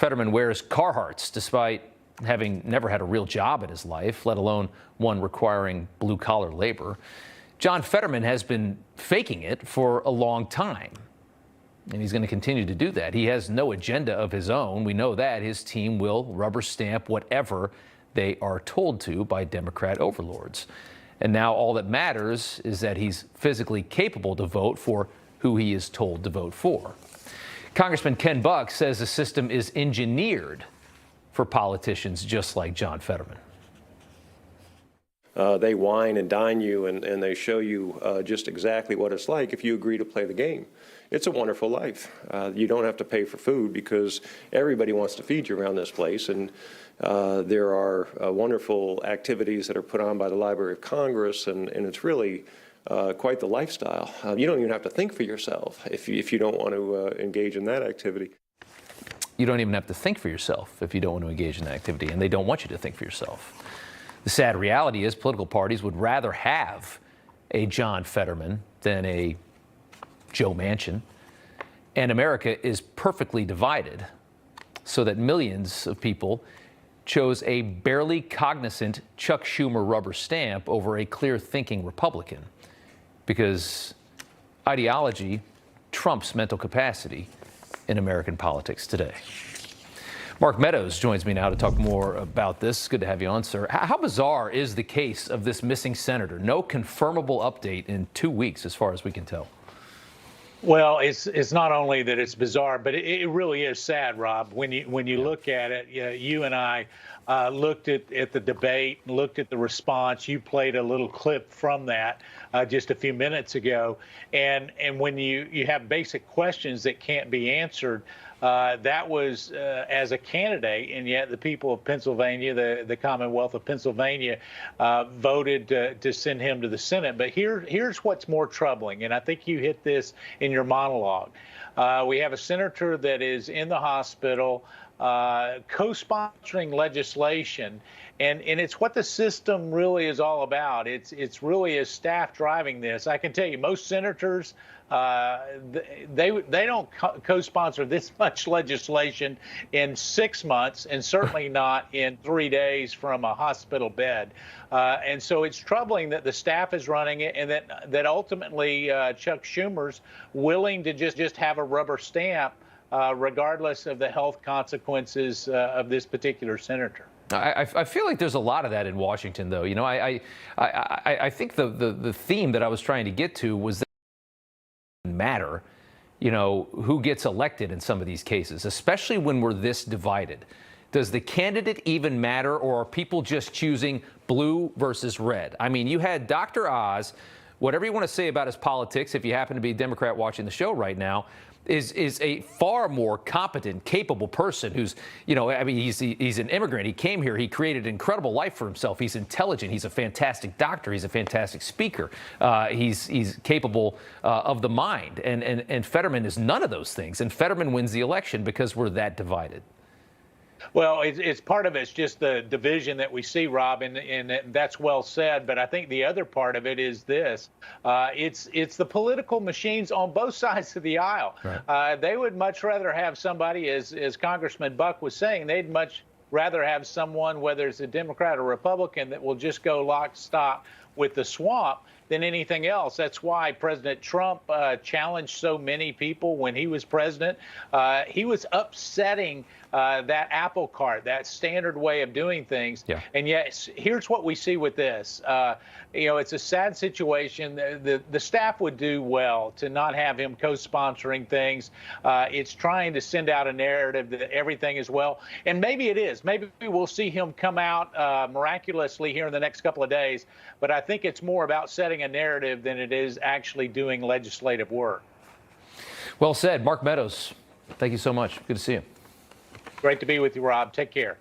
Fetterman wears Carhartts despite having never had a real job in his life, let alone one requiring blue-collar labor. John Fetterman has been faking it for a long time, and he's going to continue to do that. He has no agenda of his own. We know that. His team will rubber stamp whatever they are told to by Democrat overlords. And now all that matters is that he's physically capable to vote for who he is told to vote for. Congressman Ken Buck says the system is engineered for politicians just like John Fetterman. They wine and dine you, and they show you just exactly what it's like if you agree to play the game. It's a wonderful life. You don't have to pay for food because everybody wants to feed you around this place. And there are wonderful activities that are put on by the Library of Congress, and it's really quite the lifestyle. You don't even have to think for yourself if you don't want to engage in that activity. You don't even have to think for yourself if you don't want to engage in that activity, and they don't want you to think for yourself. The sad reality is political parties would rather have a John Fetterman than a Joe Manchin, and America is perfectly divided so that millions of people chose a barely cognizant Chuck Schumer rubber stamp over a clear-thinking Republican, because ideology trumps mental capacity in American politics today. Mark Meadows joins me now to talk more about this. Good to have you on, sir. How bizarre is the case of this missing senator? No confirmable update in 2 weeks, as far as we can tell. Well, it's not only that it's bizarre, but it really is sad, Rob. When you look at it, you and I looked at the debate, looked at the response. You played a little clip from that just a few minutes ago, and when you have basic questions that can't be answered, that was as a candidate, and yet the people of Pennsylvania, the Commonwealth of Pennsylvania, voted to send him to the Senate. But here's what's more troubling, and I think you hit this in your monologue. We have a senator that is in the hospital co-sponsoring legislation, and it's what the system really is all about. It's really a staff driving this. I can tell you, most senators, they don't co-sponsor this much legislation in 6 months, and certainly not in 3 days from a hospital bed. And so it's troubling that the staff is running it, and that ultimately Chuck Schumer's willing to just have a rubber stamp, regardless of the health consequences of this particular senator. I feel like there's a lot of that in Washington, though. You know, I think the theme that I was trying to get to was that it doesn't matter, you know, who gets elected in some of these cases, especially when we're this divided. Does the candidate even matter, or are people just choosing blue versus red? I mean, you had Dr. Oz, whatever you want to say about his politics, if you happen to be a Democrat watching the show right now, is a far more competent, capable person who's, you know, I mean, he's an immigrant. He came here. He created an incredible life for himself. He's intelligent. He's a fantastic doctor. He's a fantastic speaker. He's capable of the mind. And Fetterman is none of those things. And Fetterman wins the election because we're that divided. Well, it's part of it's just the division that we see, Rob, and that's well said. But I think the other part of it is this: it's the political machines on both sides of the aisle. Right. They would much rather have somebody, as Congressman Buck was saying, they'd much rather have someone, whether it's a Democrat or Republican, that will just go lock, stock with the swamp than anything else. That's why President Trump challenged so many people when he was president. He was upsetting that apple cart, that standard way of doing things. Yeah. And yet, here's what we see with this. You know, it's a sad situation. The staff would do well to not have him co-sponsoring things. It's trying to send out a narrative that everything is well. And maybe it is. Maybe we'll see him come out miraculously here in the next couple of days. But I think it's more about setting a narrative than it is actually doing legislative work. Well said. Mark Meadows, thank you so much. Good to see you. Great to be with you, Rob. Take care.